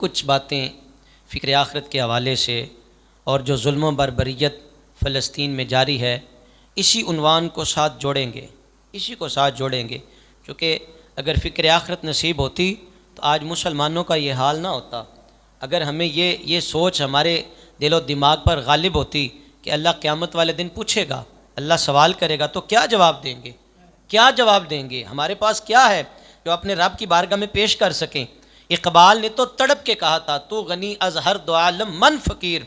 کچھ باتیں فکر آخرت کے حوالے سے اور جو ظلم و بربریت فلسطین میں جاری ہے اسی عنوان کو ساتھ جوڑیں گے چونکہ اگر فکر آخرت نصیب ہوتی تو آج مسلمانوں کا یہ حال نہ ہوتا۔ اگر ہمیں یہ سوچ ہمارے دل و دماغ پر غالب ہوتی کہ اللہ قیامت والے دن پوچھے گا، اللہ سوال کرے گا، تو کیا جواب دیں گے؟ ہمارے پاس کیا ہے جو اپنے رب کی بارگاہ میں پیش کر سکیں؟ اقبال نے تو تڑپ کے کہا تھا، تو غنی از ہر دو عالم من فقیر،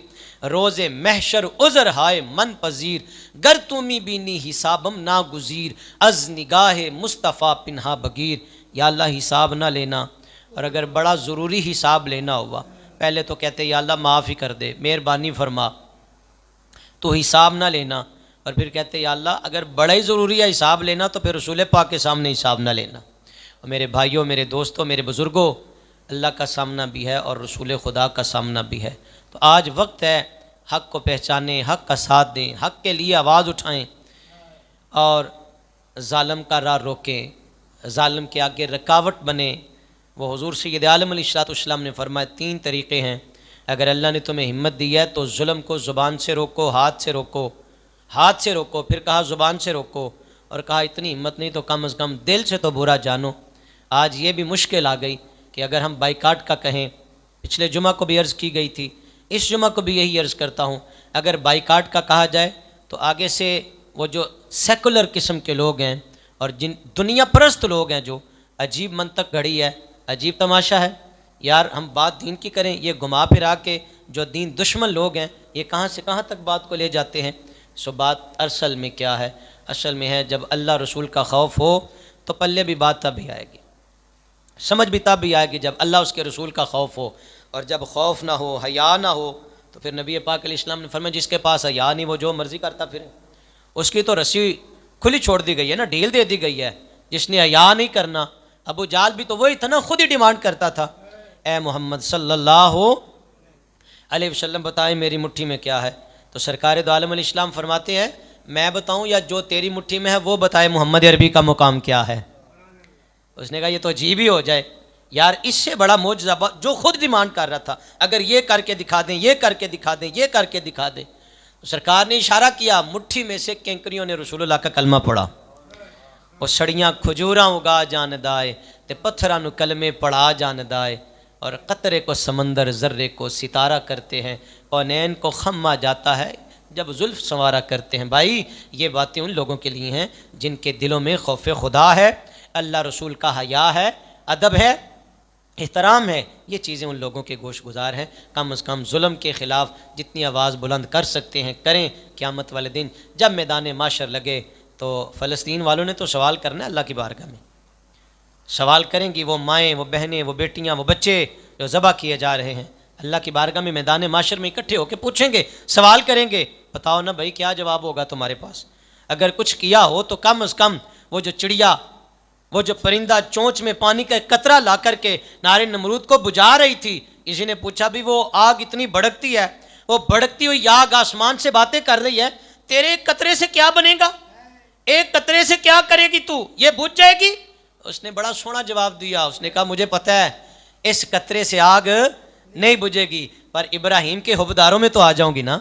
روز محشر عذر ہائے من پذیر، گر تومی بینی حسابم ناگزیر، از نگاہ مصطفیٰ پنہا بگیر۔ یا اللہ حساب نہ لینا، اور اگر بڑا ضروری حساب لینا ہوا پہلے تو کہتے یا اللہ معاف ہی کر دے، مہربانی فرما، تو حساب نہ لینا، اور پھر کہتے یا اللہ اگر بڑا ہی ضروری ہے حساب لینا تو پھر رسول پاک کے سامنے حساب نہ لینا۔ اور میرے بھائیوں، میرے دوستوں، میرے بزرگوں، اللہ کا سامنا بھی ہے اور رسول خدا کا سامنا بھی ہے۔ تو آج وقت ہے حق کو پہچانیں، حق کا ساتھ دیں، حق کے لیے آواز اٹھائیں اور ظالم کا راہ روکیں، ظالم کے آگے رکاوٹ بنیں۔ وہ حضور سید عالم علیہ السلام نے فرمایا 3 طریقے ہیں، اگر اللہ نے تمہیں ہمت دی ہے تو ظلم کو زبان سے روکو، ہاتھ سے روکو، پھر کہا زبان سے روکو، اور کہا اتنی ہمت نہیں تو کم از کم دل سے تو برا جانو۔ آج یہ بھی مشکل آ گئی کہ اگر ہم بائیکاٹ کا کہیں، پچھلے جمعہ کو بھی عرض کی گئی تھی، اس جمعہ کو بھی یہی عرض کرتا ہوں، اگر بائیکاٹ کا کہا جائے تو آگے سے وہ جو سیکولر قسم کے لوگ ہیں اور جن دنیا پرست لوگ ہیں، جو عجیب منطق گھڑی ہے، عجیب تماشا ہے، یار ہم بات دین کی کریں، یہ گھما پھرا کے جو دین دشمن لوگ ہیں یہ کہاں سے کہاں تک بات کو لے جاتے ہیں۔ سو بات اصل میں کیا ہے؟ اصل میں ہے جب اللہ رسول کا خوف ہو تو پلے بھی بات تب ہی آئے گی، سمجھ بھی تب بھی آئے گی جب اللہ اس کے رسول کا خوف ہو، اور جب خوف نہ ہو، حیا نہ ہو، تو پھر نبی پاک علیہ السلام نے فرمایا جس کے پاس حیا نہیں وہ جو مرضی کرتا پھرے، اس کی تو رسی کھلی چھوڑ دی گئی ہے نا، ڈھیل دے دی گئی ہے۔ جس نے حیا نہیں کرنا، ابو جہل بھی تو وہی تھا نا، خود ہی ڈیمانڈ کرتا تھا، اے محمد صلی اللہ علیہ وسلم بتائیں میری مٹھی میں کیا ہے؟ تو سرکار دو عالم علیہ السلام فرماتے ہیں میں بتاؤں یا جو تیری مٹھی میں ہے وہ بتائے محمد عربی کا مقام کیا ہے؟ اس نے کہا یہ تو عجیب ہی ہو جائے یار، اس سے بڑا معجزہ جو خود ڈیمانڈ کر رہا تھا، اگر یہ کر کے دکھا دیں، یہ کر کے دکھا دیں، یہ کر کے دکھا دیں۔ تو سرکار نے اشارہ کیا، مٹھی میں سے کینکریوں نے رسول اللہ کا کلمہ پڑھا، وہ سڑیاں کھجوراں اگا جان دائے تے پتھراں نو کلمے پڑھا جان دائے، اور قطرے کو سمندر، ذرے کو ستارہ کرتے ہیں، کونین کو خم آ جاتا ہے جب زلف سنوارا کرتے ہیں۔ بھائی یہ باتیں ان لوگوں کے لیے ہیں جن کے دلوں میں خوف خدا ہے، اللہ رسول کا حیا ہے، ادب ہے، احترام ہے، یہ چیزیں ان لوگوں کے گوش گزار ہیں۔ کم از کم ظلم کے خلاف جتنی آواز بلند کر سکتے ہیں کریں۔ قیامت والے دن جب میدان معاشر لگے تو فلسطین والوں نے تو سوال کرنا ہے، اللہ کی بارگاہ میں سوال کریں گی، وہ مائیں، وہ بہنیں، وہ بیٹیاں، وہ بچے جو ذبح کیے جا رہے ہیں، اللہ کی بارگاہ میں میدان معاشر میں اکٹھے ہو کے پوچھیں گے، سوال کریں گے، بتاؤ نا بھائی کیا جواب ہوگا تمہارے پاس؟ اگر کچھ کیا ہو تو کم از کم وہ جو چڑیا، وہ جو پرندہ چونچ میں پانی کا قطرہ لا کر کے نار نمرود کو بجھا رہی تھی، کسی نے پوچھا بھی وہ آگ اتنی بھڑکتی ہے، وہ بھڑکتی ہوئی آگ آسمان سے باتیں کر رہی ہے، تیرے ایک قطرے سے کیا بنے گا؟ ایک قطرے سے کیا کرے گی تو؟ یہ بجھ جائے گی؟ اس نے بڑا سونا جواب دیا، اس نے کہا مجھے پتہ ہے اس قطرے سے آگ نہیں بجھے گی، پر ابراہیم کے حبداروں میں تو آ جاؤں گی نا۔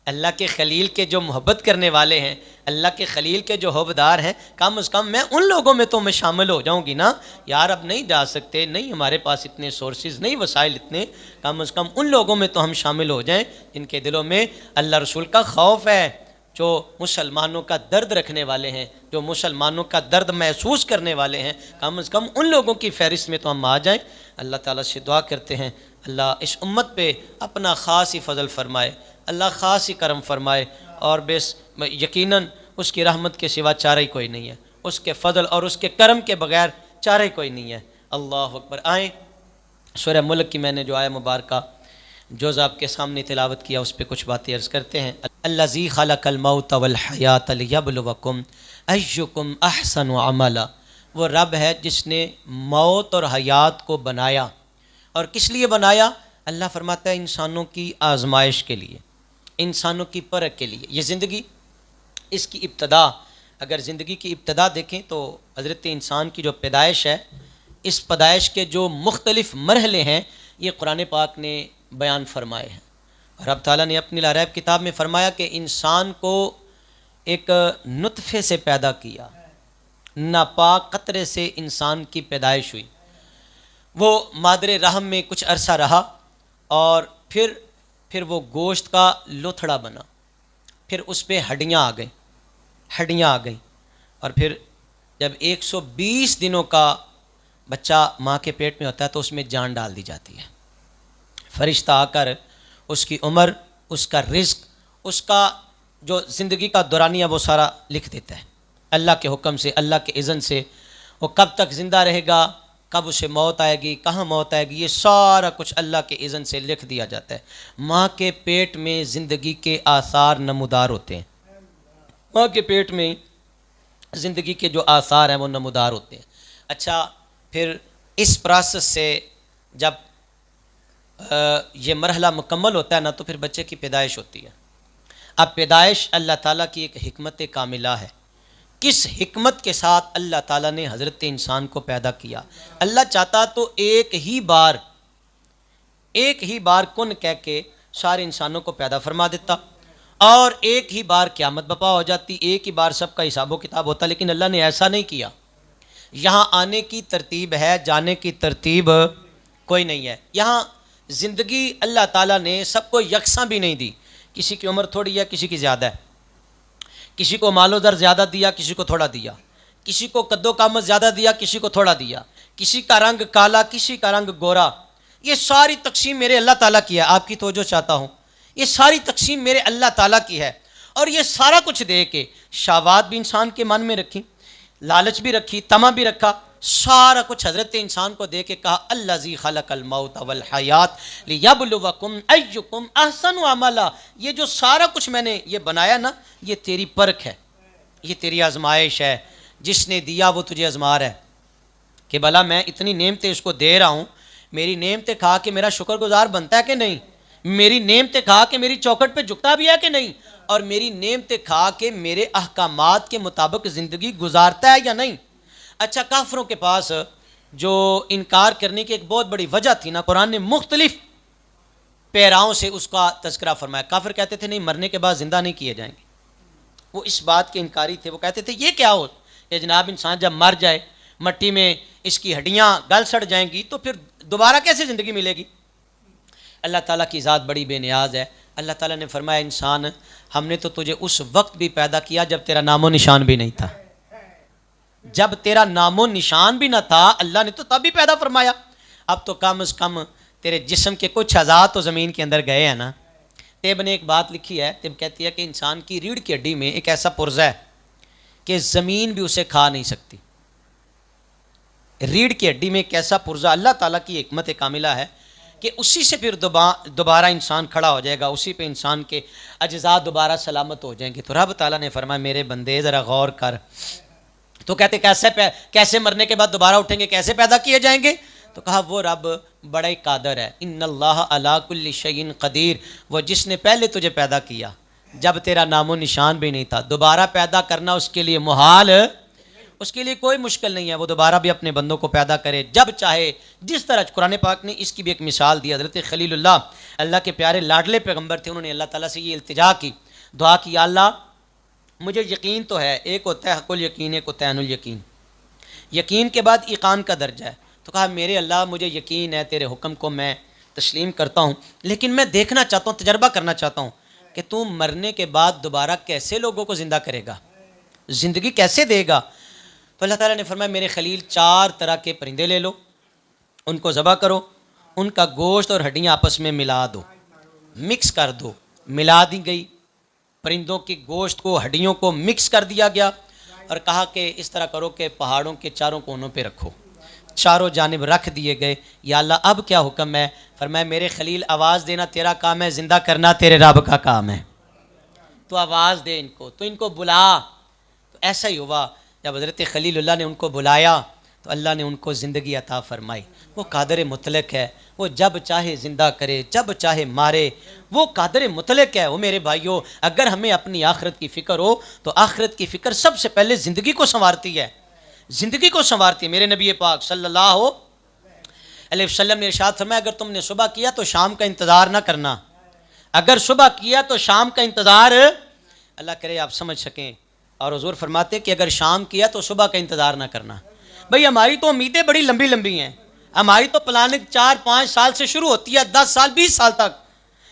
اللہ کے خلیل کے جو محبت کرنے والے ہیں، اللہ کے خلیل کے جو حبدار ہیں، کم از کم میں ان لوگوں میں تو میں شامل ہو جاؤں گی نا۔ یار اب نہیں جا سکتے، نہیں ہمارے پاس اتنے سورسز، نہیں وسائل اتنے، کم از کم ان لوگوں میں تو ہم شامل ہو جائیں جن کے دلوں میں اللہ رسول کا خوف ہے، جو مسلمانوں کا درد رکھنے والے ہیں، جو مسلمانوں کا درد محسوس کرنے والے ہیں، کم از کم ان لوگوں کی فہرست میں تو ہم آ جائیں۔ اللہ تعالیٰ سے دعا کرتے ہیں اللہ اس امت پہ اپنا خاص ہی فضل فرمائے، اللہ خاص ہی کرم فرمائے، اور یقیناً اس کی رحمت کے سوا چارہ ہی کوئی نہیں ہے، اس کے فضل اور اس کے کرم کے بغیر چارہ ہی کوئی نہیں ہے۔ اللہ اکبر۔ آئیں سورہ ملک کی میں نے جو آیہ مبارکہ جو آپ کے سامنے تلاوت کیا اس پہ کچھ باتیں عرض کرتے ہیں۔ الذی خلق الموت والحیات لیبلوکم ایکم احسن عملا، وہ رب ہے جس نے موت اور حیات کو بنایا، اور کس لیے بنایا؟ اللہ فرماتا ہے انسانوں کی آزمائش کے لیے، انسانوں کی پرکھ کے لیے۔ یہ زندگی، اس کی ابتدا، اگر زندگی کی ابتدا دیکھیں تو حضرت انسان کی جو پیدائش ہے، اس پیدائش کے جو مختلف مرحلے ہیں، یہ قرآن پاک نے بیان فرمائے ہیں۔ رب تعالیٰ نے اپنی لا ریب کتاب میں فرمایا کہ انسان کو ایک نطفے سے پیدا کیا، ناپاک قطرے سے انسان کی پیدائش ہوئی، وہ مادر رحم میں کچھ عرصہ رہا اور پھر وہ گوشت کا لوتھڑا بنا، پھر اس پہ ہڈیاں آ گئیں اور پھر جب 120 دنوں کا بچہ ماں کے پیٹ میں ہوتا ہے تو اس میں جان ڈال دی جاتی ہے۔ فرشتہ آ کر اس کی عمر، اس کا رزق، اس کا جو زندگی کا دورانیہ وہ سارا لکھ دیتا ہے اللہ کے حکم سے، اللہ کے اذن سے۔ وہ کب تک زندہ رہے گا، کب اسے موت آئے گی، کہاں موت آئے گی، یہ سارا کچھ اللہ کے اذن سے لکھ دیا جاتا ہے۔ ماں کے پیٹ میں زندگی کے آثار نمودار ہوتے ہیں، ماں کے پیٹ میں زندگی کے جو آثار ہیں وہ نمودار ہوتے ہیں۔ اچھا، پھر اس پروسیس سے جب یہ مرحلہ مکمل ہوتا ہے نا تو پھر بچے کی پیدائش ہوتی ہے۔ اب پیدائش اللہ تعالیٰ کی ایک حکمت کاملہ ہے۔ کس حکمت کے ساتھ اللہ تعالیٰ نے حضرت انسان کو پیدا کیا؟ اللہ چاہتا تو ایک ہی بار کن کہہ کے سارے انسانوں کو پیدا فرما دیتا اور ایک ہی بار قیامت بپا ہو جاتی، ایک ہی بار سب کا حساب و کتاب ہوتا، لیکن اللہ نے ایسا نہیں کیا۔ یہاں آنے کی ترتیب ہے، جانے کی ترتیب کوئی نہیں ہے۔ یہاں زندگی اللہ تعالیٰ نے سب کو یکساں بھی نہیں دی، کسی کی عمر تھوڑی ہے، کسی کی زیادہ ہے، کسی کو مال و در زیادہ دیا، کسی کو تھوڑا دیا، کسی کو قد و قامت زیادہ دیا، کسی کو تھوڑا دیا، کسی کا رنگ کالا، کسی کا رنگ گورا۔ یہ ساری تقسیم میرے اللہ تعالیٰ کی ہے، آپ کی توجہ چاہتا ہوں، یہ ساری تقسیم میرے اللہ تعالیٰ کی ہے۔ اور یہ سارا کچھ دے کے شہوات بھی انسان کے من میں رکھی، لالچ بھی رکھی، طمع بھی رکھا، سارا کچھ حضرت انسان کو دے کے کہا الذی خلق الموت والحیات لیبلوکم ایکم احسن عملا۔ یہ جو سارا کچھ میں نے یہ بنایا نا، یہ تیری پرکھ ہے، یہ تیری آزمائش ہے۔ جس نے دیا وہ تجھے آزما رہا ہے کہ بھلا میں اتنی نعمتیں اس کو دے رہا ہوں، میری نعمتیں کھا کے میرا شکر گزار بنتا ہے کہ نہیں؟ میری نعمتیں کھا کے میری چوکھٹ پہ جھکتا بھی ہے کہ نہیں؟ اور میری نعمتیں کھا کے میرے احکامات کے مطابق زندگی گزارتا ہے یا نہیں؟ اچھا، کافروں کے پاس جو انکار کرنے کی ایک بہت بڑی وجہ تھی نا، قرآن نے مختلف پیراؤں سے اس کا تذکرہ فرمایا۔ کافر کہتے تھے نہیں، مرنے کے بعد زندہ نہیں کیے جائیں گے، وہ اس بات کے انکاری تھے۔ وہ کہتے تھے یہ کیا ہو کہ جناب انسان جب مر جائے، مٹی میں اس کی ہڈیاں گل سڑ جائیں گی تو پھر دوبارہ کیسے زندگی ملے گی؟ اللہ تعالیٰ کی ذات بڑی بے نیاز ہے۔ اللہ تعالیٰ نے فرمایا انسان، ہم نے تو تجھے اس وقت بھی پیدا کیا جب تیرا نام و نشان بھی نہیں تھا، جب تیرا نام و نشان بھی نہ تھا اللہ نے تو تب بھی پیدا فرمایا۔ اب تو کم از کم تیرے جسم کے کچھ اعضاء تو زمین کے اندر گئے ہیں نا۔ طب نے ایک بات لکھی ہے، طب کہتی ہے کہ انسان کی ریڑھ کی ہڈی میں ایک ایسا پرزہ ہے کہ زمین بھی اسے کھا نہیں سکتی۔ ریڑھ کی ہڈی میں ایک ایسا پرزہ، اللہ تعالیٰ کی حکمت کاملہ ہے کہ اسی سے پھر دوبارہ انسان کھڑا ہو جائے گا، اسی پہ انسان کے اجزاء دوبارہ سلامت ہو جائیں گے۔ تو رب تعالیٰ نے فرمایا میرے بندے ذرا غور کر۔ تو کہتے کیسے مرنے کے بعد دوبارہ اٹھیں گے، کیسے پیدا کیے جائیں گے؟ تو کہا وہ رب بڑا ہی قادر ہے، ان اللہ علی کل شیء قدیر، وہ جس نے پہلے تجھے پیدا کیا جب تیرا نام و نشان بھی نہیں تھا، دوبارہ پیدا کرنا اس کے لیے محال، اس کے لیے کوئی مشکل نہیں ہے، وہ دوبارہ بھی اپنے بندوں کو پیدا کرے جب چاہے جس طرح۔ قرآن پاک نے اس کی بھی ایک مثال دی۔ حضرت خلیل اللہ کے پیارے لاڈلے پیغمبر تھے، انہوں نے اللہ تعالیٰ سے یہ التجا کی، دعا کی، یا اللہ مجھے یقین تو ہے، ایک ہوتا ہے حق الیقین، ایک ہوتا ہے عین الیقین، یقین کے بعد ایقان کا درجہ ہے۔ تو کہا میرے اللہ مجھے یقین ہے تیرے حکم کو میں تسلیم کرتا ہوں، لیکن میں دیکھنا چاہتا ہوں، تجربہ کرنا چاہتا ہوں کہ تو مرنے کے بعد دوبارہ کیسے لوگوں کو زندہ کرے گا، زندگی کیسے دے گا؟ تو اللہ تعالیٰ نے فرمایا میرے خلیل 4 طرح کے پرندے لے لو، ان کو ذبح کرو، ان کا گوشت اور ہڈیاں آپس میں ملا دو، مکس کر دو۔ ملا دی گئی، پرندوں کی گوشت کو ہڈیوں کو مکس کر دیا گیا اور کہا کہ اس طرح کرو کہ پہاڑوں کے چاروں کونوں پہ رکھو، چاروں جانب رکھ دیے گئے۔ یا اللہ اب کیا حکم ہے؟ فرمایا میرے خلیل آواز دینا تیرا کام ہے، زندہ کرنا تیرے رب کا کام ہے، تو آواز دے ان کو، تو ان کو بلا۔ تو ایسا ہی ہوا، جب حضرت خلیل اللہ نے ان کو بلایا تو اللہ نے ان کو زندگی عطا فرمائی۔ وہ قادر مطلق ہے، وہ جب چاہے زندہ کرے، جب چاہے مارے، وہ قادر مطلق ہے۔ وہ میرے بھائیوں، اگر ہمیں اپنی آخرت کی فکر ہو تو آخرت کی فکر سب سے پہلے زندگی کو سنوارتی ہے، زندگی کو سنوارتی ہے۔ میرے نبی پاک صلی اللہ علیہ وسلم نے ارشاد فرمایا اگر تم نے صبح کیا تو شام کا انتظار نہ کرنا، اگر صبح کیا تو شام کا انتظار، اللہ کرے آپ سمجھ سکیں. اور حضور فرماتے کہ اگر شام کیا تو صبح کا انتظار نہ کرنا. بھئی ہماری تو امیدیں بڑی لمبی لمبی ہیں، ہماری تو پلاننگ 4-5 سال سے شروع ہوتی ہے، 10 سال 20 سال تک،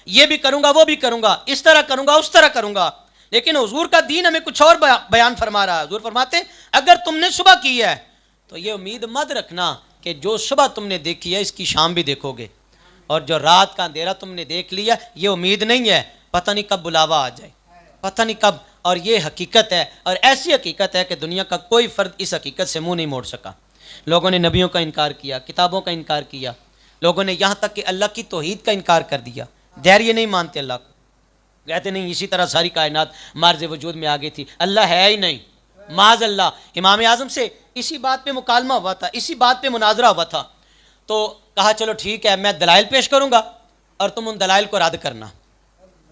یہ بھی کروں گا وہ بھی کروں گا، اس طرح کروں گا اس طرح کروں گا. لیکن حضور کا دین ہمیں کچھ اور بیان فرما رہا ہے. حضور فرماتے ہیں اگر تم نے صبح کی ہے تو یہ امید مت رکھنا کہ جو صبح تم نے دیکھی ہے اس کی شام بھی دیکھو گے، اور جو رات کا اندھیرا تم نے دیکھ لیا یہ امید نہیں ہے، پتہ نہیں کب بلاوا آ جائے، پتہ نہیں کب. اور یہ حقیقت ہے، اور ایسی حقیقت ہے کہ دنیا کا کوئی فرد اس حقیقت سے منہ نہیں موڑ سکا. لوگوں نے نبیوں کا انکار کیا، کتابوں کا انکار کیا، لوگوں نے یہاں تک کہ اللہ کی توحید کا انکار کر دیا. یہ نہیں مانتے اللہ کو، کہتے نہیں اسی طرح ساری کائنات مارز وجود میں آ گئی تھی، اللہ ہے ہی نہیں، معاذ اللہ. امام اعظم سے اسی بات پہ مکالمہ ہوا تھا، اسی بات پہ مناظرہ ہوا تھا، تو کہا چلو ٹھیک ہے میں دلائل پیش کروں گا اور تم ان دلائل کو رد کرنا.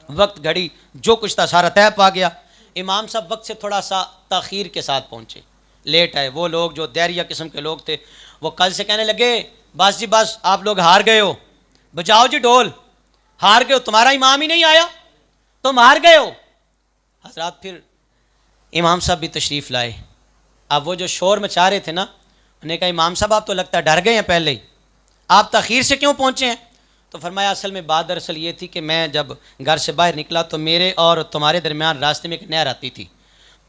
وقت گھڑی جو کچھ تھا سارا طے پا گیا. امام صاحب وقت سے تھوڑا سا تاخیر کے ساتھ پہنچے، لیٹ آئے. وہ لوگ جو دیریہ قسم کے لوگ تھے وہ کل سے کہنے لگے بس جی بس آپ لوگ ہار گئے ہو، بجاؤ جی ڈھول، ہار گئے ہو، تمہارا امام ہی نہیں آیا، تم ہار گئے ہو. حضرات پھر امام صاحب بھی تشریف لائے. اب وہ جو شور مچا رہے تھے نا، انہوں نے کہا امام صاحب آپ تو لگتا ہے ڈر گئے ہیں پہلے ہی، آپ تاخیر سے کیوں پہنچے ہیں؟ تو فرمایا اصل میں بات دراصل یہ تھی کہ میں جب گھر سے باہر نکلا تو میرے اور تمہارے درمیان راستے میں ایک نہر آتی تھی،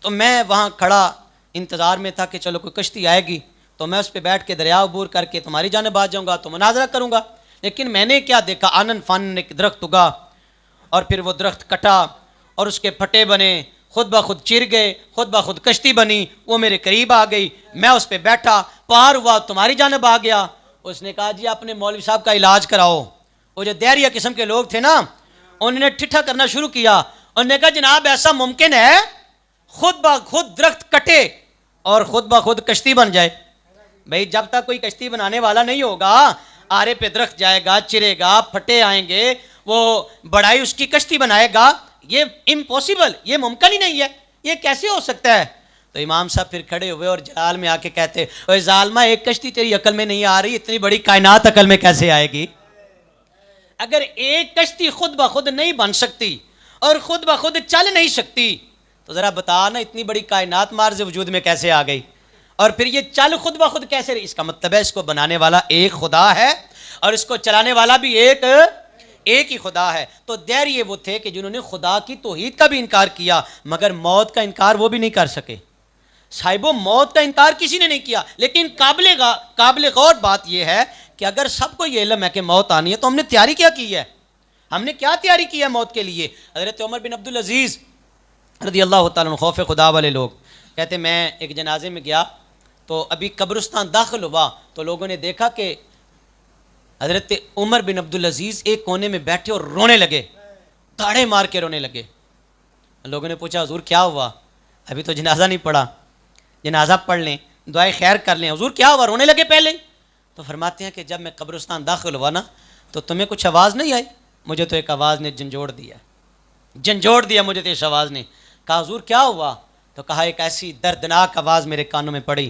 تو میں وہاں کھڑا انتظار میں تھا کہ چلو کوئی کشتی آئے گی تو میں اس پہ بیٹھ کے دریا عبور کر کے تمہاری جانب آ جاؤں گا تو مناظرہ کروں گا. لیکن میں نے کیا دیکھا، آنن فانن ایک درخت اگا اور پھر وہ درخت کٹا اور اس کے پھٹے بنے، خود بخود چر گئے، خود بخود کشتی بنی، وہ میرے قریب آ گئی، میں اس پہ بیٹھا، پار ہوا تمہاری جانب آ گیا. اس نے کہا جی اپنے مولوی صاحب کا علاج کراؤ. وہ جو دیریہ قسم کے لوگ تھے نا، انہوں نے ٹھٹھا کرنا شروع کیا. انہوں نے کہا جناب ایسا ممکن ہے خود بخود درخت کٹے اور خود بخود کشتی بن جائے؟ بھئی جب تک کوئی کشتی بنانے والا نہیں ہوگا، آرے پہ درخت جائے گا، چرے گا، پھٹے آئیں گے، وہ بڑائی اس کی کشتی بنائے گا، یہ امپوسیبل، یہ ممکن ہی نہیں ہے، یہ کیسے ہو سکتا ہے؟ تو امام صاحب پھر کھڑے ہوئے اور جلال میں آ کے کہتے اوے ظالمہ ایک کشتی تیری عقل میں نہیں آ رہی، اتنی بڑی کائنات عقل میں کیسے آئے گی؟ اگر ایک کشتی خود بخود نہیں بن سکتی اور خود بخود چل نہیں سکتی تو ذرا بتا نا اتنی بڑی کائنات مارز وجود میں کیسے آ گئی؟ اور پھر یہ چل خود بخود کیسے رہی؟ اس کا مطلب ہے اس کو بنانے والا ایک خدا ہے اور اس کو چلانے والا بھی ایک ہی خدا ہے. تو دیریہ وہ تھے کہ جنہوں نے خدا کی توحید کا بھی انکار کیا مگر موت کا انکار وہ بھی نہیں کر سکے. صاحبو موت کا انکار کسی نے نہیں کیا، لیکن قابل غور بات یہ ہے کہ اگر سب کو یہ علم ہے کہ موت آنی ہے تو ہم نے تیاری کیا کی ہے؟ ہم نے کیا تیاری کی ہے موت کے لیے؟ حضرت عمر بن عبدالعزیز رضی اللہ تعالیٰ عنہ، خوف خدا والے لوگ، کہتے میں ایک جنازے میں گیا تو ابھی قبرستان داخل ہوا تو لوگوں نے دیکھا کہ حضرت عمر بن عبدالعزیز ایک کونے میں بیٹھے اور رونے لگے، داڑے مار کے رونے لگے. لوگوں نے پوچھا حضور کیا ہوا؟ ابھی تو جنازہ نہیں پڑھا، جنازہ پڑھ لیں، دعائیں خیر کر لیں. حضور کیا ہوا، رونے لگے پہلے؟ تو فرماتے ہیں کہ جب میں قبرستان داخل ہوا نا تو تمہیں کچھ آواز نہیں آئی؟ مجھے تو ایک آواز نے جھنجھوڑ دیا مجھے تو اس آواز نے. کہا حضور کیا ہوا؟ تو کہا ایک ایسی دردناک آواز میرے کانوں میں پڑی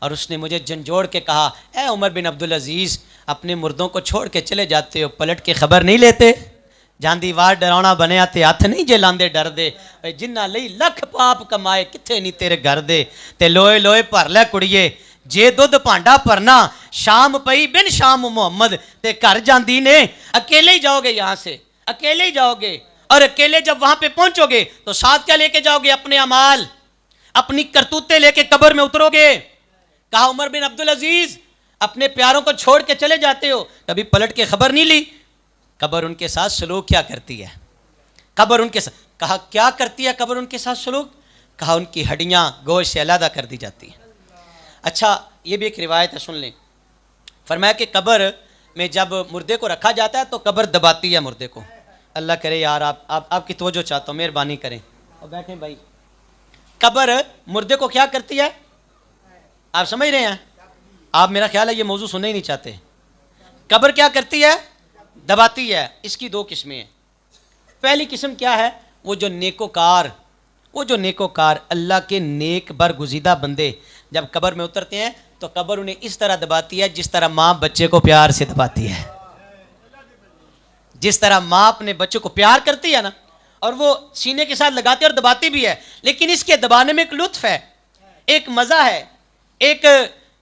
اور اس نے مجھے جھنجھوڑ کے کہا اے عمر بن عبدالعزیز اپنے مردوں کو چھوڑ کے چلے جاتے ہو، پلٹ کے خبر نہیں لیتے؟ جاندی وار ڈراؤنا بنیا تے ہاتھ نہیں جے لاندے ڈر دے، جنہ لئی لکھ پاپ کمائے کتھے نہیں تیرے گھر دے، تے لوئے لوئے بھر لے کڑیے جے دودھ پانڈا پرنا، شام پئی بن شام محمد تے گھر جاندی نے. اکیلے ہی جاؤ گے یہاں سے، اکیلے ہی جاؤ گے، اور اکیلے جب وہاں پہ پہنچو گے تو ساتھ کیا لے کے جاؤ گے؟ اپنے اعمال، اپنی کرتوتے لے کے قبر میں اترو گے. کہا عمر بن عبدالعزیز اپنے پیاروں کو چھوڑ کے چلے جاتے ہو، کبھی پلٹ کے خبر نہیں لی؟ قبر ان کے ساتھ سلوک کیا کرتی ہے؟ قبر ان کے ساتھ، کہا کیا کرتی ہے قبر ان کے ساتھ سلوک؟ کہا ان کی ہڈیاں گوشت سے علیحدہ کر دی جاتی ہیں. اچھا یہ بھی ایک روایت ہے، سن لیں. فرمایا کہ قبر میں جب مردے کو رکھا جاتا ہے تو قبر دباتی ہے مردے کو. اللہ کرے یار آپ کی توجہ چاہتا ہوں، مہربانی کریں اور بیٹھیں بھائی. قبر مردے کو کیا کرتی ہے؟ آپ سمجھ رہے ہیں؟ آپ میرا خیال ہے یہ موضوع سننا ہی نہیں چاہتے. قبر کیا کرتی ہے؟ دباتی ہے. اس کی دو قسمیں ہیں. پہلی قسم کیا ہے؟ وہ جو نیکوکار اللہ کے نیک برگزیدہ بندے جب قبر میں اترتے ہیں تو قبر انہیں اس طرح دباتی ہے جس طرح ماں بچے کو پیار سے دباتی ہے. جس طرح ماں اپنے بچے کو پیار کرتی ہے نا, اور وہ سینے کے ساتھ لگاتی اور دباتی بھی ہے, لیکن اس کے دبانے میں ایک لطف ہے, ایک مزہ ہے, ایک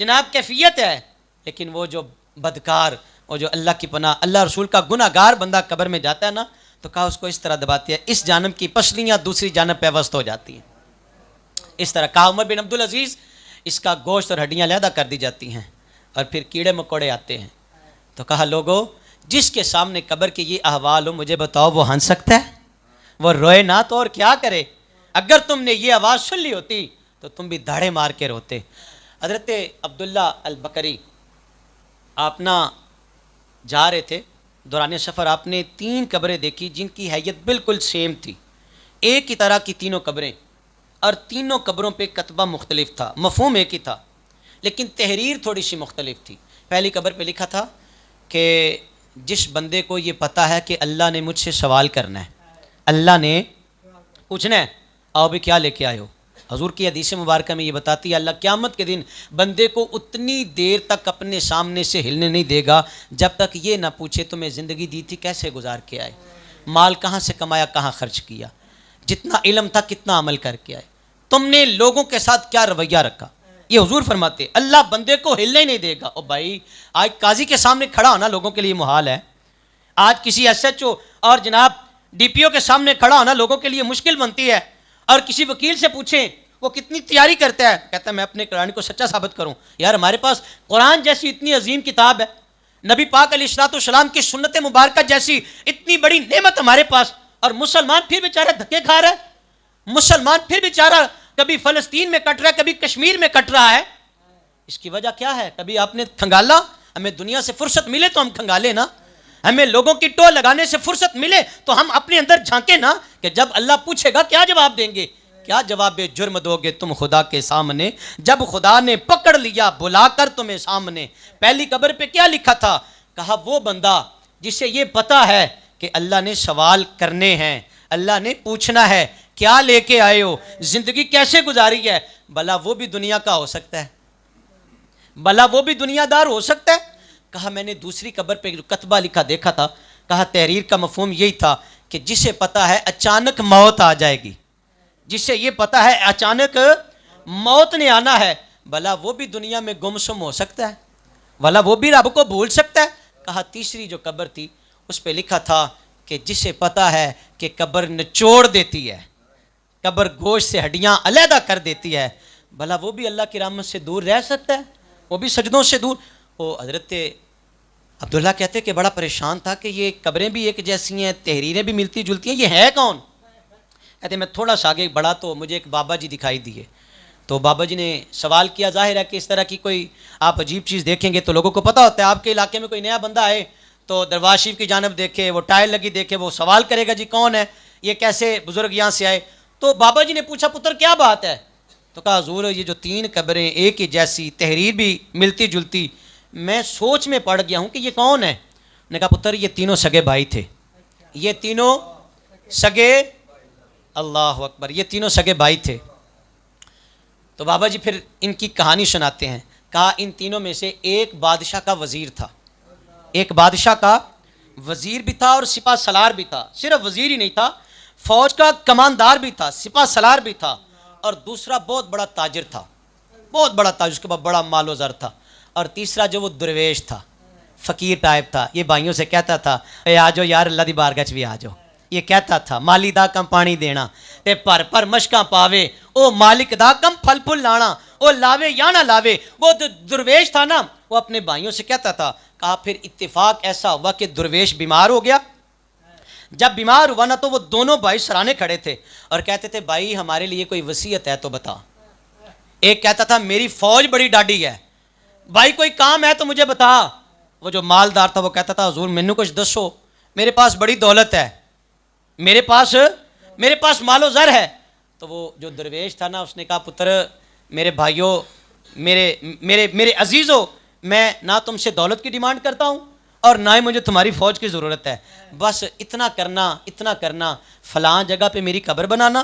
جناب کیفیت ہے. لیکن وہ جو بدکار, وہ جو اللہ کی پناہ, اللہ رسول کا گناہ گار بندہ قبر میں جاتا ہے نا, تو کہا اس کو اس طرح دباتی ہے, اس جانب کی پسلیاں دوسری جانب پیوست ہو جاتی ہیں. اس طرح کہا عمر بن عبدالعزیز, اس کا گوشت اور ہڈیاں علیحدہ کر دی جاتی ہیں اور پھر کیڑے مکوڑے آتے ہیں. تو کہا لوگو, جس کے سامنے قبر کے یہ احوال ہو, مجھے بتاؤ وہ ہنس سکتا ہے؟ وہ روئے نہ تو اور کیا کرے؟ اگر تم نے یہ آواز سن لی ہوتی تو تم بھی دھاڑے مار کے روتے. حضرت عبداللہ البکری, آپ نہ جا رہے تھے دوران سفر, آپ نے 3 قبریں دیکھی جن کی حیت بالکل سیم تھی, ایک ہی طرح کی تینوں قبریں, اور تینوں قبروں پہ کتبہ مختلف تھا, مفہوم ایک ہی تھا لیکن تحریر تھوڑی سی مختلف تھی. پہلی قبر پہ لکھا تھا کہ جس بندے کو یہ پتہ ہے کہ اللہ نے مجھ سے سوال کرنا ہے, اللہ نے پوچھنا ہے, آؤ بھی کیا لے کے آئے ہو. حضور کی حدیث مبارکہ میں یہ بتاتی ہے اللہ قیامت کے دن بندے کو اتنی دیر تک اپنے سامنے سے ہلنے نہیں دے گا جب تک یہ نہ پوچھے تمہیں زندگی دی تھی کیسے گزار کے آئے, مال کہاں سے کمایا, کہاں خرچ کیا, جتنا علم تھا کتنا عمل کر کے آئے, تم نے لوگوں کے ساتھ کیا رویہ رکھا. یہ حضور فرماتے اللہ بندے کو ہلنے ہی نہیں دے گا. اور بھائی آج قاضی کے سامنے کھڑا ہونا لوگوں کے لیے محال ہے, آج کسی ایس ایچ او اور جناب ڈی پی او کے سامنے کھڑا ہونا لوگوں کے لیے مشکل بنتی ہے. اور کسی وکیل سے پوچھیں وہ کتنی تیاری کرتا ہے, کہتا ہے میں اپنے قرآن کو سچا ثابت کروں. یار ہمارے پاس قرآن جیسی اتنی عظیم کتاب ہے, نبی پاک علیہ الصلوۃ والسلام کی سنت مبارکہ جیسی اتنی بڑی نعمت ہمارے پاس, اور مسلمان پھر بیچارہ دھکے کھا رہا ہے, مسلمان پھر بیچارہ کبھی فلسطین میں کٹ رہا ہے, کبھی کشمیر میں کٹ رہا ہے. اس کی وجہ کیا ہے؟ کبھی آپ نے کھنگالا؟ ہمیں دنیا سے فرصت ملے تو ہم کھنگالے نا, ہمیں لوگوں کی ٹو لگانے سے فرصت ملے تو ہم اپنے اندر جھانکے نا, کہ جب اللہ پوچھے گا کیا جواب دیں گے؟ کیا جواب جرم دو گے تم خدا کے سامنے جب خدا نے پکڑ لیا بلا کر تمہیں سامنے. پہلی قبر پہ کیا لکھا تھا؟ کہا وہ بندہ جسے یہ پتا ہے کہ اللہ نے سوال کرنے ہیں, اللہ نے پوچھنا ہے کیا لے کے آئے ہو, زندگی کیسے گزاری ہے, بھلا وہ بھی دنیا کا ہو سکتا ہے, بھلا وہ بھی دنیا دار ہو سکتا ہے. کہا میں نے دوسری قبر پہ جو کتبہ لکھا دیکھا تھا, کہا تحریر کا مفہوم یہی تھا کہ جسے پتا ہے اچانک موت آ جائے گی, جسے یہ پتا ہے اچانک موت نے آنا ہے, بھلا وہ بھی دنیا میں گمسم ہو سکتا ہے, بھلا وہ بھی رب کو بھول سکتا ہے. کہا تیسری جو قبر تھی اس پہ لکھا تھا کہ جسے پتا ہے کہ قبر نچوڑ دیتی ہے, قبر گوشت سے ہڈیاں علیحدہ کر دیتی ہے, بھلا وہ بھی اللہ کی رحمت سے دور رہ سکتا ہے, وہ بھی سجدوں سے دور. وہ حضرت عبداللہ کہتے کہ بڑا پریشان تھا کہ یہ قبریں بھی ایک جیسی ہیں, تحریریں بھی ملتی جلتی ہیں, یہ ہے کون؟ کہتے میں تھوڑا سا آگے بڑھا تو مجھے ایک بابا جی دکھائی دیے. تو بابا جی نے سوال کیا, ظاہر ہے کہ اس طرح کی کوئی آپ عجیب چیز دیکھیں گے تو لوگوں کو پتہ ہوتا ہے, آپ کے علاقے میں کوئی نیا بندہ آئے تو دربار شریف کی جانب دیکھے, وہ ٹائل لگی دیکھے, وہ سوال کرے گا جی کون ہے, یہ کیسے بزرگ یہاں سے آئے. تو بابا جی نے پوچھا پتر کیا بات ہے؟ تو کہا حضور یہ جو 3 قبریں ایک ہی جیسی, تحریر بھی ملتی جلتی, میں سوچ میں پڑ گیا ہوں کہ یہ کون ہے. نے کہا پتر یہ تینوں سگے بھائی تھے, یہ تینوں سگے, اللہ اکبر, یہ تینوں سگے بھائی تھے. تو بابا جی پھر ان کی کہانی سناتے ہیں. کہا ان تینوں میں سے ایک بادشاہ کا وزیر تھا, ایک بادشاہ کا وزیر بھی تھا اور سپہ سالار بھی تھا. صرف وزیر ہی نہیں تھا, فوج کا کماندار بھی تھا, سپہ سالار بھی تھا, اور دوسرا بہت بڑا تاجر تھا, بہت بڑا تاجر, اس کے بعد بڑا مال و زر تھا, اور تیسرا جو وہ درویش تھا, فقیر ٹائپ تھا. یہ بھائیوں سے کہتا تھا اے آ جاؤ یار اللہ دی بارگاہ وچ بھی آ جاؤ. یہ کہتا تھا مالی دا کم پانی دینا تے پر مشکاں پاوے, او مالک دا کم پھل پھل لانا, او لاوے یا نہ لاوے. وہ درویش تھا نا, وہ اپنے بھائیوں سے کہتا تھا. کہا پھر اتفاق ایسا ہوا کہ درویش بیمار ہو گیا. جب بیمار ہوا نا تو وہ دونوں بھائی سرانے کھڑے تھے اور کہتے تھے بھائی ہمارے لیے کوئی وصیت ہے تو بتا. ایک کہتا تھا میری فوج بڑی ڈاڈی ہے, بھائی کوئی کام ہے تو مجھے بتا. وہ جو مالدار تھا وہ کہتا تھا حضور مینوں کچھ دسو, میرے پاس بڑی دولت ہے, میرے پاس مال و زر ہے. تو وہ جو درویش تھا نا اس نے کہا پتر میرے بھائیوں, میرے عزیزو, میں نہ تم سے دولت کی ڈیمانڈ کرتا ہوں اور نہ ہی مجھے تمہاری فوج کی ضرورت ہے. بس اتنا کرنا, فلاں جگہ پہ میری قبر بنانا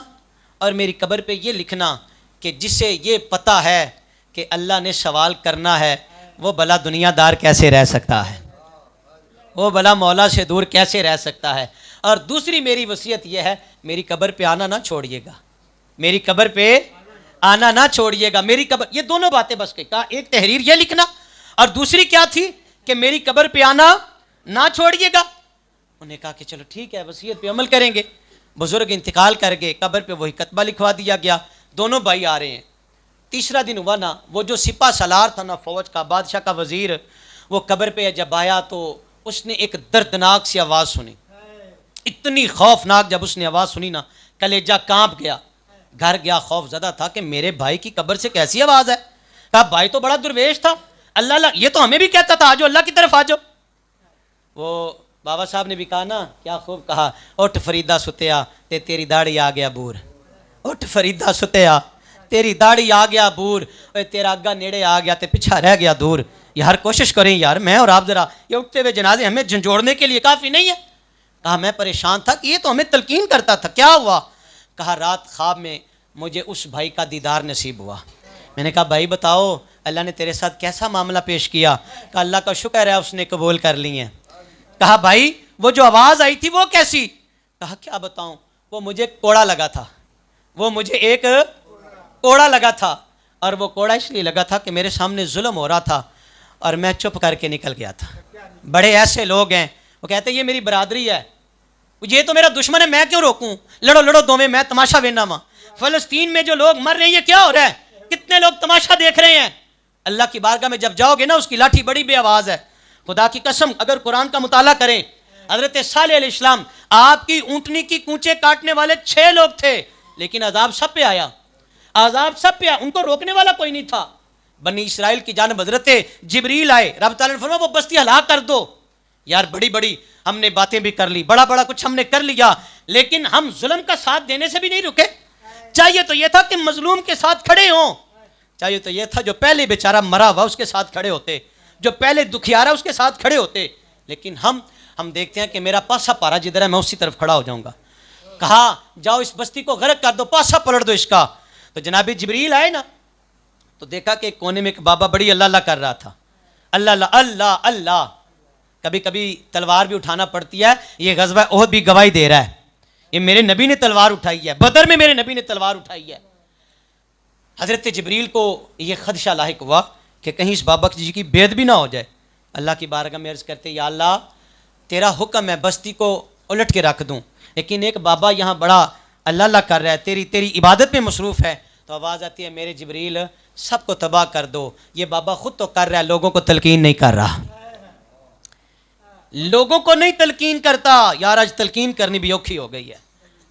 اور میری قبر پہ یہ لکھنا کہ جسے یہ پتہ ہے کہ اللہ نے سوال کرنا ہے، وہ بلا دنیا دار کیسے رہ سکتا ہے، وہ بلا مولا سے دور کیسے رہ سکتا ہے۔ اور دوسری میری وصیت یہ ہے، میری قبر پہ آنا نہ چھوڑیے گا، میری قبر پہ آنا نہ چھوڑیے گا، میری قبر، یہ دونوں باتیں بس کہا، ایک تحریر یہ لکھنا اور دوسری کیا تھی کہ میری قبر پہ آنا نہ چھوڑیے گا۔ انہوں نے کہا کہ چلو ٹھیک ہے، وصیت پہ عمل کریں گے۔ بزرگ انتقال کر گئے، قبر پہ وہی کتبہ لکھوا دیا گیا، دونوں بھائی آ رہے ہیں۔ تیسرا دن ہوا نا، وہ جو سپہ سالار تھا نا، فوج کا، بادشاہ کا وزیر، وہ قبر پہ جب آیا تو اس نے ایک دردناک سی آواز سنی، اتنی خوفناک، جب اس نے آواز سنی نا کلیجہ کانپ گیا، گھر گیا، خوف زدہ تھا کہ میرے بھائی کی قبر سے کیسی آواز ہے۔ کہا بھائی تو بڑا درویش تھا، اللہ یہ تو ہمیں بھی کہتا تھا آجو اللہ کی طرف آجو۔ وہ بابا صاحب نے بھی کہا نا، کیا خوب کہا، اٹھ فریدہ ستیا تے تیری داڑھی آ گیا بور، اٹھ فریدہ ستیا تیری داڑھی آ گیا بور، تیرا اگا نیڑے آ گیا تے پیچھا رہ گیا دور۔ یار کوشش کریں یار، میں اور آپ ذرا یہ اٹھتے ہوئے جنازے ہمیں جھنجھوڑنے کے لیے کافی نہیں ہے۔ کہا میں پریشان تھا کہ یہ تو ہمیں تلقین کرتا تھا، کیا ہوا؟ کہا رات خواب میں مجھے اس بھائی کا دیدار نصیب ہوا۔ میں نے کہا بھائی بتاؤ اللہ نے تیرے ساتھ کیسا معاملہ پیش کیا؟ کہا اللہ کا شکر ہے اس نے قبول کر لی ہیں۔ کہا بھائی وہ جو آواز آئی تھی وہ کیسی؟ کہا کیا بتاؤں، وہ مجھے کوڑا لگا تھا، وہ مجھے ایک کوڑا لگا تھا، اور وہ کوڑا اس لیے لگا تھا کہ میرے سامنے ظلم ہو رہا تھا اور میں چپ کر کے نکل گیا تھا۔ بڑے ایسے لوگ ہیں وہ کہتے ہیں یہ میری برادری ہے، یہ تو میرا دشمن ہے، میں کیوں روکوں، لڑو لڑو دو میں تماشا وینا ماں۔ فلسطین میں جو لوگ مر رہے ہیں یہ کیا ہو رہا ہے، کتنے لوگ تماشا دیکھ رہے ہیں۔ اللہ کی بارگاہ میں جب جاؤ گے نا، اس کی لاٹھی بڑی بے آواز ہے، خدا کی قسم۔ اگر قرآن کا مطالعہ کریں، حضرت صالح علیہ السلام آپ کی اونٹنی کی کونچے کاٹنے والے 6 لوگ تھے، لیکن عذاب سب پہ آیا، عذاب سب پہ آیا، ان کو روکنے والا کوئی نہیں تھا۔ بنی اسرائیل کی جانب حضرت جبریل آئے، رب تعالیٰ نے فرمایا وہ بستی ہلاک کر دو۔ یار بڑی بڑی ہم نے باتیں بھی کر لی، بڑا بڑا کچھ ہم نے کر لیا، لیکن ہم ظلم کا ساتھ دینے سے بھی نہیں رکے۔ چاہیے تو یہ تھا کہ مظلوم کے ساتھ کھڑے ہوں، چاہیے تو یہ تھا جو پہلے بیچارہ مرا ہوا اس کے ساتھ کھڑے ہوتے، جو پہلے دکھیارا اس کے ساتھ کھڑے ہوتے، لیکن ہم دیکھتے ہیں کہ میرا پاسا پارا جدھر ہے میں اسی طرف کھڑا ہو جاؤں گا۔ کہا جاؤ اس بستی کو غرق کر دو، پاسا پلٹ دو اس کا۔ تو جناب جبریل آئے نا، تو دیکھا کہ کونے میں ایک بابا بڑی اللہ اللہ کر رہا تھا، اللہ اللہ اللہ اللہ۔ کبھی کبھی تلوار بھی اٹھانا پڑتی ہے، یہ غزوہ احد بھی گواہی دے رہا ہے، یہ میرے نبی نے تلوار اٹھائی ہے، بدر میں میرے نبی نے تلوار اٹھائی ہے۔ حضرت جبریل کو یہ خدشہ لاحق ہوا کہ کہیں اس بابا جی کی بید بھی نہ ہو جائے۔ اللہ کی بارگاہ میں عرض کرتے یا اللہ تیرا حکم ہے بستی کو الٹ کے رکھ دوں، لیکن ایک بابا یہاں بڑا اللہ اللہ کر رہا ہے، تیری عبادت میں مصروف ہے۔ تو آواز آتی ہے میرے جبریل سب کو تباہ کر دو، یہ بابا خود تو کر رہا ہے، لوگوں کو تلقین نہیں کر رہا، لوگوں کو نہیں تلقین کرتا۔ یار آج تلقین کرنی بھی اوکھی ہو گئی ہے،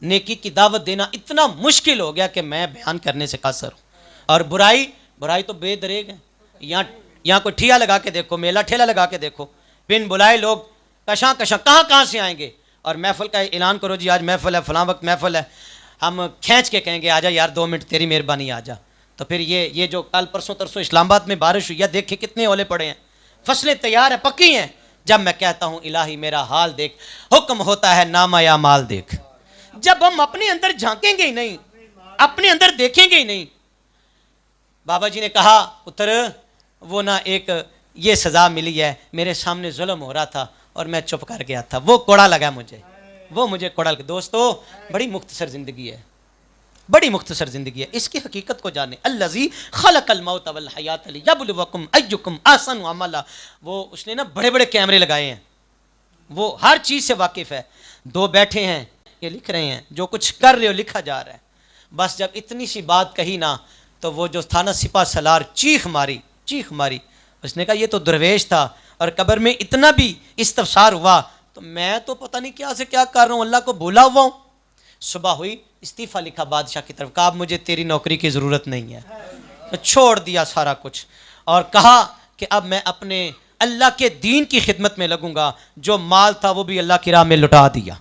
نیکی کی دعوت دینا اتنا مشکل ہو گیا کہ میں بیان کرنے سے قاصر ہوں۔ اور برائی تو بے دریغ ہے، یہاں کوئی ٹھیا لگا کے دیکھو، میلہ ٹھیلا لگا کے دیکھو، بن بلائے لوگ کشاں کہاں سے آئیں گے، اور محفل کا اعلان کرو جی آج محفل ہے، فلاں وقت محفل ہے، ہم کھینچ کے کہیں گے آجا یار 2 منٹ تیری مہربانی آجا۔ تو پھر یہ جو کل پرسوں ترسوں اسلام آباد میں بارش ہوئی ہے، دیکھیں کتنے اولے پڑے ہیں، فصلیں تیار ہیں، پکی ہیں۔ جب میں کہتا ہوں الہی میرا حال دیکھ، حکم ہوتا ہے نامہ یا مال دیکھ۔ جب ہم اپنے اندر جھانکیں گے ہی نہیں، اپنے اندر دیکھیں گے ہی نہیں۔ بابا جی نے کہا پتر وہ نہ ایک یہ سزا ملی ہے، میرے سامنے ظلم ہو رہا تھا اور میں چپ کر گیا تھا، وہ کوڑا لگا مجھے کوڑا لگا۔ دوستو بڑی مختصر زندگی ہے، بڑی مختصر زندگی ہے، اس کی حقیقت کو جانیں۔ الذی خلق الموت والحیات لیبلوکم ایکم احسن عملا، وہ اس نے نا بڑے بڑے کیمرے لگائے ہیں، وہ ہر چیز سے واقف ہے۔ 2 بیٹھے ہیں یہ لکھ رہے ہیں، جو کچھ کر رہے ہو لکھا جا رہا ہے۔ بس جب اتنی سی بات کہی نا تو وہ جو تھا نا سپہ سالار چیخ ماری، اس نے کہا یہ تو درویش تھا، اور قبر میں اتنا بھی استفسار ہوا تو میں تو پتہ نہیں کیا سے کیا کر رہا ہوں، اللہ کو بھولا ہوا ہوں۔ صبح ہوئی استعفیٰ لکھا بادشاہ کی طرف، کہا اب مجھے تیری نوکری کی ضرورت نہیں ہے، چھوڑ دیا سارا کچھ، اور کہا کہ اب میں اپنے اللہ کے دین کی خدمت میں لگوں گا۔ جو مال تھا وہ بھی اللہ کی راہ میں لٹا دیا،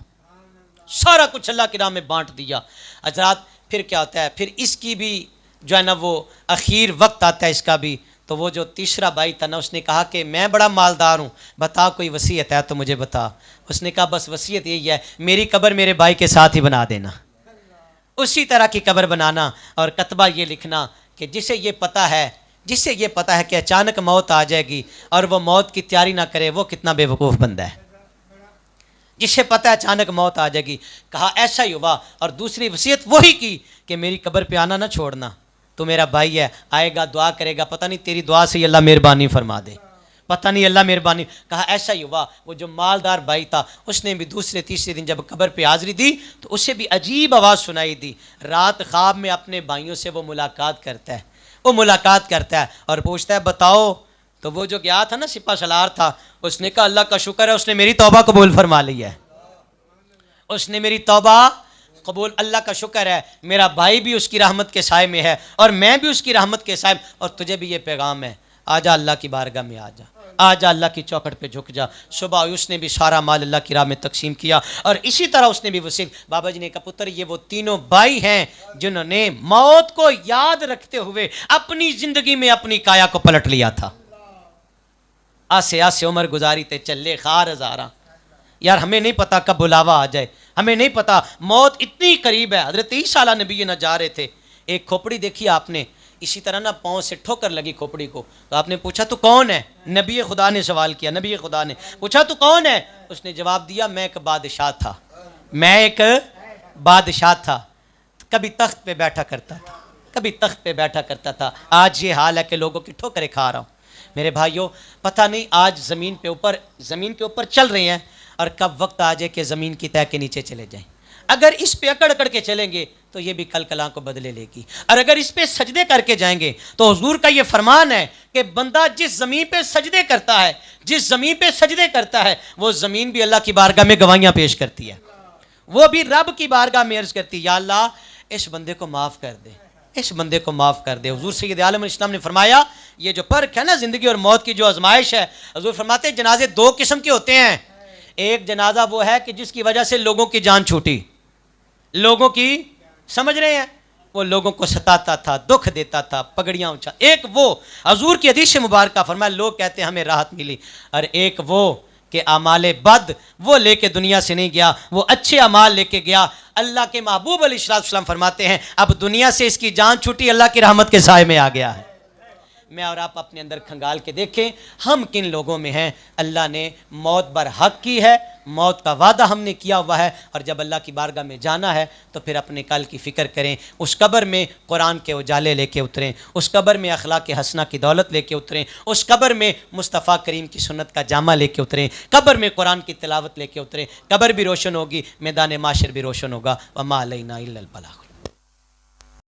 سارا کچھ اللہ کی راہ میں بانٹ دیا۔ حضرات پھر کیا ہوتا ہے، پھر اس کی بھی جو ہے نا وہ اخیر وقت آتا ہے اس کا بھی۔ تو وہ جو تیسرا بھائی تھا نا، اس نے کہا کہ میں بڑا مالدار ہوں، بتا کوئی وصیت ہے تو مجھے بتا۔ اس نے کہا بس وصیت یہی ہے، میری قبر میرے بھائی کے ساتھ ہی بنا دینا، اسی طرح کی قبر بنانا، اور کتبہ یہ لکھنا کہ جسے یہ پتہ ہے جسے یہ پتہ ہے کہ اچانک موت آ جائے گی اور وہ موت کی تیاری نہ کرے وہ کتنا بے وقوف بندہ ہے. جسے پتہ ہے اچانک موت آ جائے گی. کہا ایسا ہی ہوا. اور دوسری وصیت وہی کی کہ میری قبر پہ آنا نہ چھوڑنا, تو میرا بھائی ہے, آئے گا دعا کرے گا, پتہ نہیں تیری دعا سے ہی اللہ مہربانی فرما دے, پتہ نہیں اللہ مہربانی. کہا ایسا ہی ہوا. وہ جو مالدار بھائی تھا اس نے بھی دوسرے تیسرے دن جب قبر پہ حاضری دی تو اسے بھی عجیب آواز سنائی دی. رات خواب میں اپنے بھائیوں سے وہ ملاقات کرتا ہے, وہ ملاقات کرتا ہے اور پوچھتا ہے بتاؤ. تو وہ جو گیا تھا نا سپہ سالار تھا, اس نے کہا اللہ کا شکر ہے اس نے میری توبہ قبول فرما لی ہے, اس نے میری توبہ قبول, اللہ کا شکر ہے. میرا بھائی بھی اس کی رحمت کے سائے میں ہے اور میں بھی اس کی رحمت کے سائے, اور تجھے بھی یہ پیغام ہے, آجا اللہ کی بارگاہ میں آجا, آجا اللہ کی چوکھٹ پہ جھک جا. صبح اس نے بھی سارا مال اللہ کی راہ میں تقسیم کیا, اور اسی طرح اس نے بھی وصیت. بابا جی نے کہا پتر یہ وہ تینوں بھائی ہیں جنہوں نے موت کو یاد رکھتے ہوئے اپنی زندگی میں اپنی کایا کو پلٹ لیا تھا. آسے آسے عمر گزاری تے چلے خار ہزاراں. یار ہمیں نہیں پتا کب بلاوا آ جائے, ہمیں نہیں پتا, موت اتنی قریب ہے. حضرت عیسیٰ علیہ نبی نہ جا رہے تھے, ایک کھوپڑی دیکھی آپ نے, اسی طرح نا پاؤں سے ٹھوکر لگی کھوپڑی کو, تو آپ نے پوچھا تو کون ہے؟ نبی خدا نے سوال کیا, نبی خدا نے پوچھا تو کون ہے؟ اس نے جواب دیا میں ایک بادشاہ تھا, میں ایک بادشاہ تھا, کبھی تخت پہ بیٹھا کرتا تھا, کبھی تخت پہ بیٹھا کرتا تھا. آج یہ حال ہے کہ لوگوں کی ٹھوکریں کھا رہا ہوں. میرے بھائیوں پتہ نہیں آج زمین کے اوپر چل رہے ہیں اور کب وقت آ جائے کہ زمین کی تہہ کے نیچے چلے جائیں. اگر اس پہ اکڑ اکڑ کے چلیں گے تو یہ بھی کل کلاں کو بدلے لے گی, اور اگر اس پہ سجدے کر کے جائیں گے تو حضور کا یہ فرمان ہے کہ بندہ جس زمین پہ سجدے کرتا ہے, جس زمین پہ سجدے کرتا ہے وہ زمین بھی اللہ کی بارگاہ میں گواہیاں پیش کرتی ہے, وہ بھی رب کی بارگاہ میں عرض کرتی ہے یا اللہ اس بندے کو معاف کر دے, اس بندے کو معاف کر دے. حضور سید عالم علیہ السلام نے فرمایا یہ جو فرق ہے نا زندگی اور موت کی جو آزمائش ہے, حضور فرماتے ہیں جنازے دو قسم کے ہوتے ہیں. ایک جنازہ وہ ہے کہ جس کی وجہ سے لوگوں کی جان چھوٹی, لوگوں کی, سمجھ رہے ہیں, وہ لوگوں کو ستاتا تھا, دکھ دیتا تھا, پگڑیاں اونچا. ایک وہ حضور کی حدیث مبارکہ فرمایا لوگ کہتے ہیں ہمیں راحت ملی. اور ایک وہ کہ اعمال بد وہ لے کے دنیا سے نہیں گیا, وہ اچھے اعمال لے کے گیا. اللہ کے محبوب علیہ السلام فرماتے ہیں اب دنیا سے اس کی جان چھوٹی, اللہ کی رحمت کے سائے میں آ گیا ہے. میں اور آپ اپنے اندر کھنگال کے دیکھیں ہم کن لوگوں میں ہیں. اللہ نے موت برحق کی ہے, موت کا وعدہ ہم نے کیا ہوا ہے, اور جب اللہ کی بارگاہ میں جانا ہے تو پھر اپنے کل کی فکر کریں. اس قبر میں قرآن کے اجالے لے کے اتریں, اس قبر میں اخلاق حسنہ کی دولت لے کے اتریں, اس قبر میں مصطفیٰ کریم کی سنت کا جامہ لے کے اتریں, قبر میں قرآن کی تلاوت لے کے اتریں. قبر بھی روشن ہوگی, میدان معاشر بھی روشن ہوگا. وما علینا الا البلاغ.